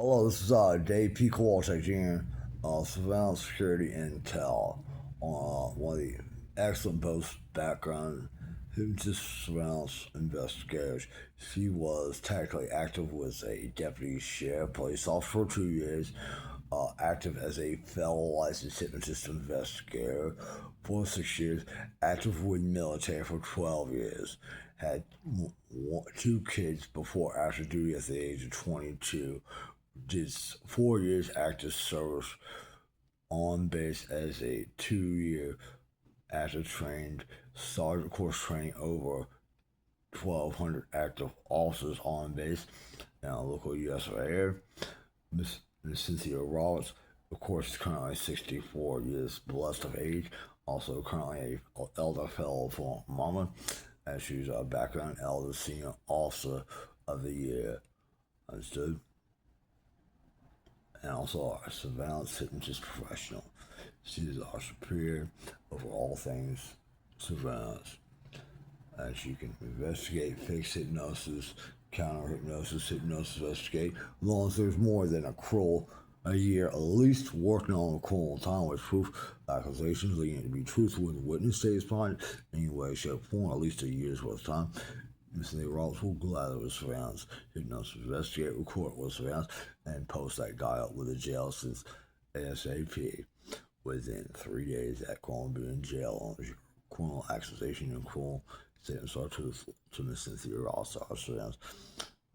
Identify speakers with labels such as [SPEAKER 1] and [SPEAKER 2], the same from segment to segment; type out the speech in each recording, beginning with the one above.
[SPEAKER 1] Hello, this is Dave P. Kowalczyk Jr., Surveillance Security Intel, one of the excellent post background hypnotist surveillance investigators. She was technically active with a deputy sheriff, police officer for 2 years, active as a fellow licensed hypnotist investigator for 6 years, active with military for 12 years, had two kids before after duty at the age of 22, did 4 years active service on base as a 2 year active trained sergeant course training over 1,200 active officers on base and a local U.S. Air. Miss Cynthia Roberts, of course, is currently 64 years blessed of age, also currently a elder fellow for Mama, and she's a background elder senior officer of the year. Understood? And also our surveillance hypnotist professional. She is our superior over all things surveillance. And she can investigate, fix hypnosis, counter hypnosis, hypnosis investigate, as long as there's more than a year at least working on a criminal time with proof accusations leading to be truthful with the witness stays behind in any way, shape, or form, at least a year's worth of time. Ms. Lee Roberts will gladly with surveillance, hypnosis, investigate, record with surveillance, and post that guy up with the jail since ASAP. Within 3 days, that criminal will be in jail on criminal accusation and criminal statements are truthful to Ms. Cynthia Ross, our surveillance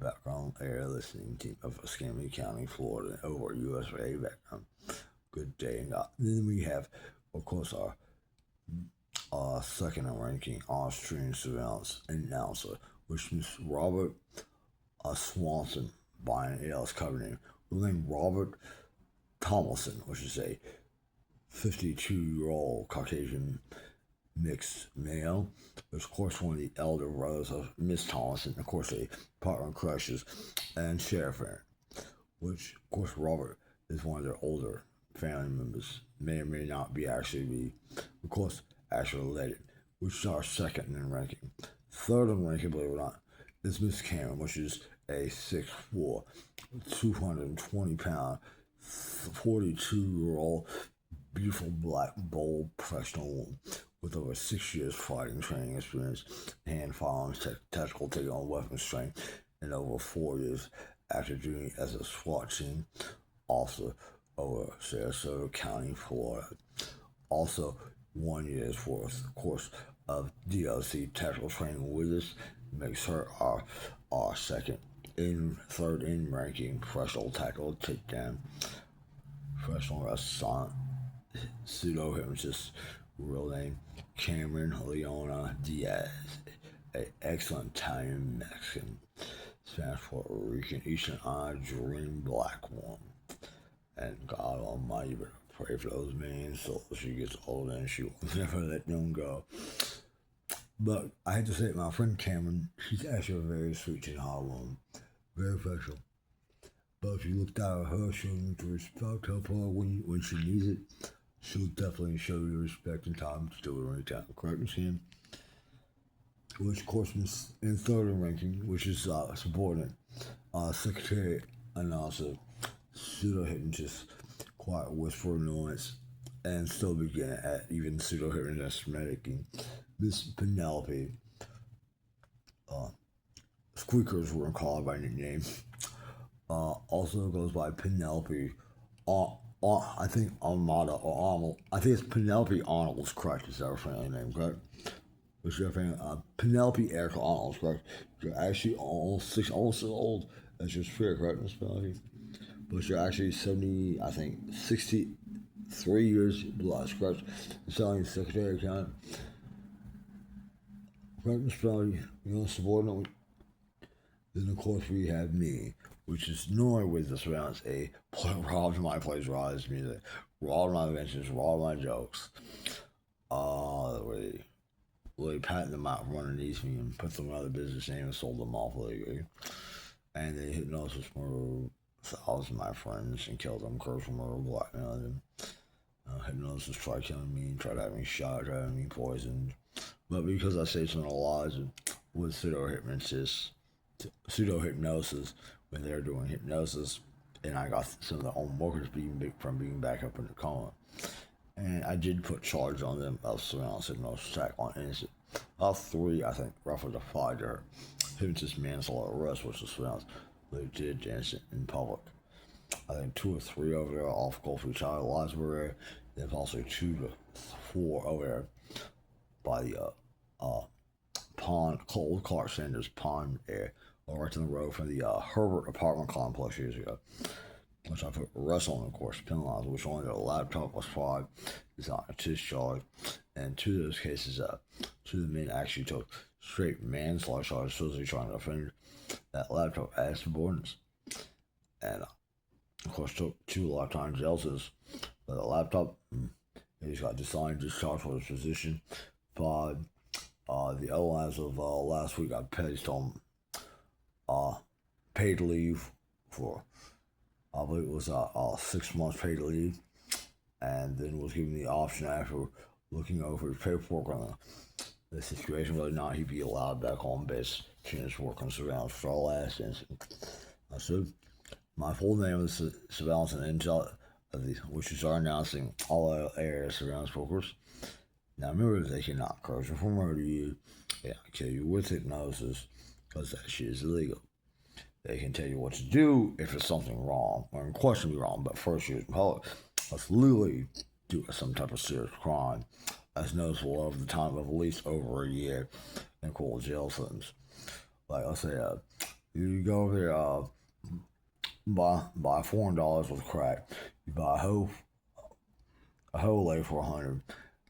[SPEAKER 1] background air listening team of Escambia County, Florida, over USA background. Good day, and then we have, of course, our second ranking Austrian surveillance announcer, which is Robert Swanson by an ALS cover name. Real name Robert Tomlinson, which is a 52-year-old Caucasian mixed male, was of course one of the elder brothers of Miss Tomlinson, of course a partner in crushes, and sheriff Aaron, which of course Robert is one of their older family members, may or may not be of course, actually related, which is our second in ranking. Third in ranking, believe it or not, is Miss Cameron, which is a 6'4", 220-pound, 42-year-old, beautiful black, bold, professional woman with over 6 years fighting training experience, hand firearms, tactical taking on weapons training, and over 4 years after duty as a SWAT team officer over Sarasota County, Florida. Also, 1 year's worth, of course, of DLC tactical training with us makes her our third in ranking professional tactical takedown, professional restaurant, pseudo hypnotist, real name Cameron Leona Diaz, an excellent Italian Mexican, Spanish Puerto Rican, Eastern Eye, dream black woman. And God Almighty, better pray for those men so she gets older and she will never let them go. But I hate to say it, my friend Cameron, she's actually a very sweet and hot woman, very professional. But if you look down at her, she'll need to respect her when she needs it. She'll definitely show you respect and time to do it right down. Correct, Miss Ham? Which, of course, in third in ranking, which is subordinate, secretary announcer, pseudo hypnotist, quiet whisper annoyance, and still begin at even pseudo hypnotist medicing. Miss Penelope, Squeakers were called by nickname. Also goes by Penelope. I think Armada or Arnold. I think it's Penelope Arnold's correct. Is that her family name, correct? What's your family? Penelope Erica Arnold's correct. You're actually almost as old as your spirit, correct, Miss Penelope? But you're actually 70, I think, 63 years blessed, correct? Selling Secretary of County. Correct, Miss Penelope? You're on subordinate. Then, of course, we have me, which is normally with the surrounds a Rob to my place, Rob's music, Rob my adventures, Rob my jokes. Really patting them out from underneath me and put them in other business name and sold them off legally. And they hypnosis murder thousands of my friends and killed them, cursed them, murder, blackmailed them. Hypnosis tried killing me, tried having me shot, tried having me poisoned. But because I say some of the lies with pseudo hypnosis, when they're doing hypnosis, and I got some of the home workers from being back up in the coma. And I did put charge on them of surveillance and no attack on innocent. Of 3, I think, roughly to 5 are hypnotist manslaughter arrest, which is surveillance related to innocent in public. I think 2 or 3 over there off Gulfrey Child Library. There's also 2 to 4 over there by the pond, Cold Clark Sanders Pond area, or right down the road from the Herbert apartment complex years ago, which I put arrest on, of course, penalized, which only their laptop was fried, is not a discharge. And 2 of those cases, 2 of the men actually took straight manslaughter charges, supposedly trying to defend that laptop as subordinates. And, of course, took 2 lifetime jail sentences for the laptop. He's got designed discharge for his position. 5. The other one, as of last week, got placed on paid leave for, I believe it was 6 months paid leave, and then was given the option after looking over his paperwork on the situation whether or not he'd be allowed back on base to his work on surveillance for our last incident. So, my full name is Survalce Intel, which is our announcing all area surveillance workers. Now remember, they cannot cause you for murder you, they cannot kill you with hypnosis, because that shit is illegal. They can tell you what to do if it's something wrong, or unquestionably wrong, but first use in public. Let's legally do some type of serious crime, as noticeable over the time of at least over a year, and cool jail sentence. Like, let's say, you go over there, buy $400 with crack. You buy a whole lay for $100.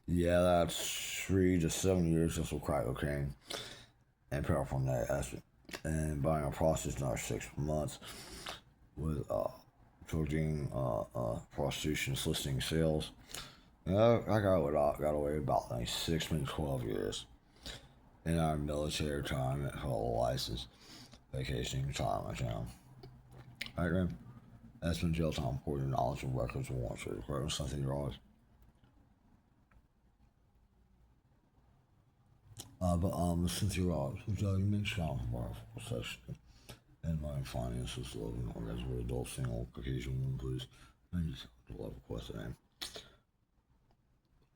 [SPEAKER 1] Yeah, that's 3 to 7 years just with crack cocaine and paraphernalia acid. And buying a prostitute another 6 months with drug prostitution, soliciting sales. I got away about like 6, maybe 12 years in our military retirement for a license, vacationing retirement town. Alright, man. That's been jail time for your knowledge of records and warrants for the something you're always. Cynthia Roberts, which you make strong for such and my finances, loving orgasm with adult single Caucasian woman, please. I just love a question.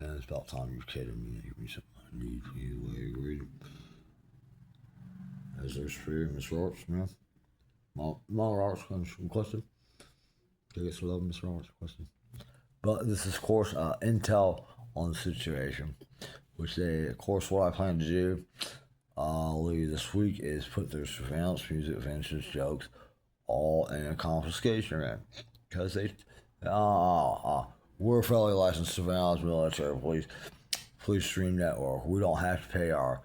[SPEAKER 1] And it's about time you've catered me and give me something I need for you the way you agreed. As there's for you, Miss Roberts, man. Ma Roberts question. I guess we love Miss Roberts question. But this is, of course, intel on the situation, which they, of course, what I plan to do this week is put their surveillance, music, vintage jokes, all in a confiscation ring. Because they, we're a federally licensed surveillance military police stream network. We don't have to pay our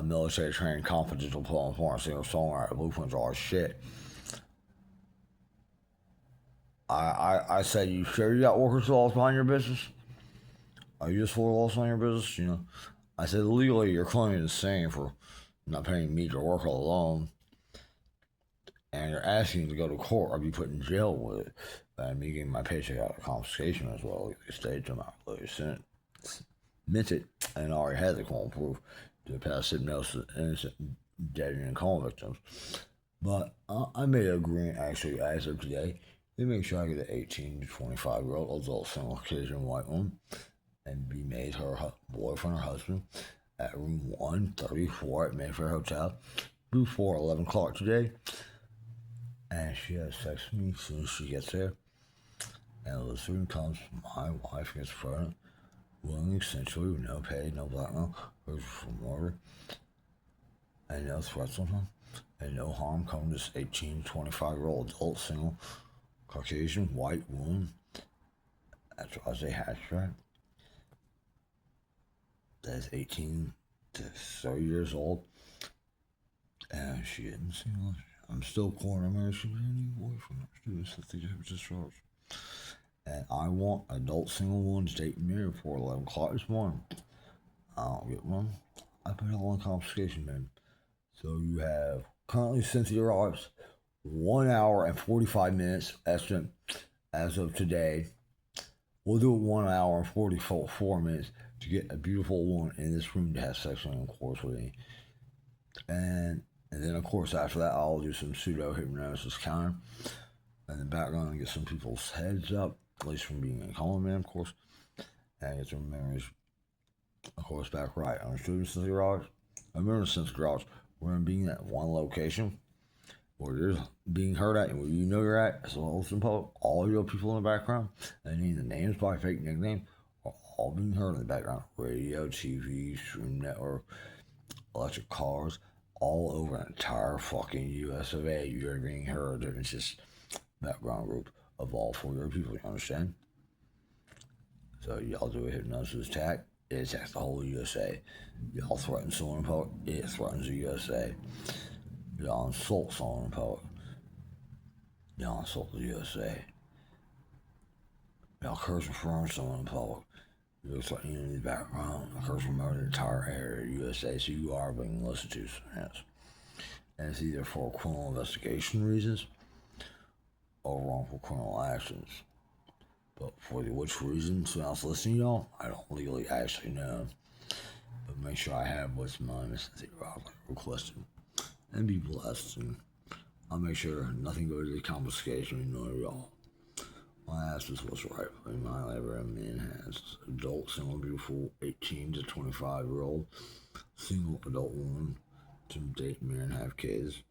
[SPEAKER 1] military trained confidential informants, singer-songwriter blueprints, all our shit. I said, you sure you got workers' laws behind your business? Are you just for laws on your business? You know, I said, legally, you're claiming insane for not paying me to work alone, and you're asking to go to court or be put in jail with it. And me getting my paycheck out of confiscation as well. They stayed to my Senate, meant it, and already had the court proof to pass hypnosis innocent dead and coma victims. But I made an agreement actually as of today to make sure I get an 18 to 25-year-old adult single Caucasian white woman and be made her boyfriend or husband at room 134 at Mayfair Hotel before 11 o'clock today. And she has sex with me as soon as she gets there. And the soon comes, my wife gets pregnant, willingly, essentially, with no pay, no blackmail, goes for murder, and no threats on him, and no harm coming to this 18 to 25-year-old adult single Caucasian white woman. That's why I say hashtag. That is 18 to 30 years old, and she isn't single. I'm still calling her she any boyfriend. Students that they have just charged. And I want adult single ones dating me before 11 o'clock this morning. I don't get one. I put it on confiscation, man. So you have currently Cynthia Roberts, 1 hour and 45 minutes estimate as of today. We'll do it 1 hour and 44 minutes to get a beautiful woman in this room to have sexual intercourse with me. And then, of course, after that, I'll do some pseudo hypnosis counter. in the background, get some people's heads up, at least from being in Colin Man, of course, and get their memories, of course, back right. On the student sense garage, I remember since garage, we're going to be at one location where you're being heard at and where you know you're at, as well as all your people in the background, and even the names by fake nickname, are all being heard in the background. Radio, TV, stream network, electric cars, all over the entire fucking US of A. You're being heard. It's just background group of all 4 people, you understand? So y'all do a hypnosis attack, it attacks the whole USA. Y'all threaten someone in public, it threatens the USA. Y'all insult someone in public, y'all insult the USA. Y'all curse and affirm someone in public, you're threatening in the background, curse and murder the entire area of the USA, so you are being listened to, yes. And it's either for criminal investigation reasons or wrongful criminal actions. But for which reasons when I was listening to y'all, I don't legally actually know. But make sure I have what's mine, Mr. Rob, like requested. And be blessed. And I'll make sure nothing goes to the confiscation, you know, y'all. My ass is what's right for my ever a man has. Adult, single, beautiful, 18 to 25-year-old, single adult woman to date, marry, and have kids.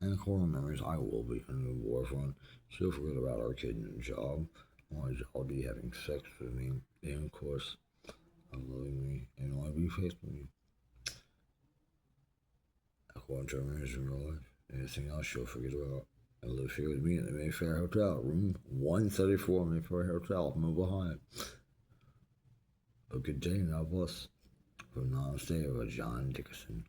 [SPEAKER 1] And core memories, I will be a new boyfriend. She'll forget about our kid and job. I'll be having sex with me, and of course, loving me, and I'll be faithful to me. According to our marriage in real life, anything else she'll forget about. And live here with me at the Mayfair Hotel, room 134, Mayfair Hotel, Mobile High. A good day and God bless. From Namaste of John Dickerson.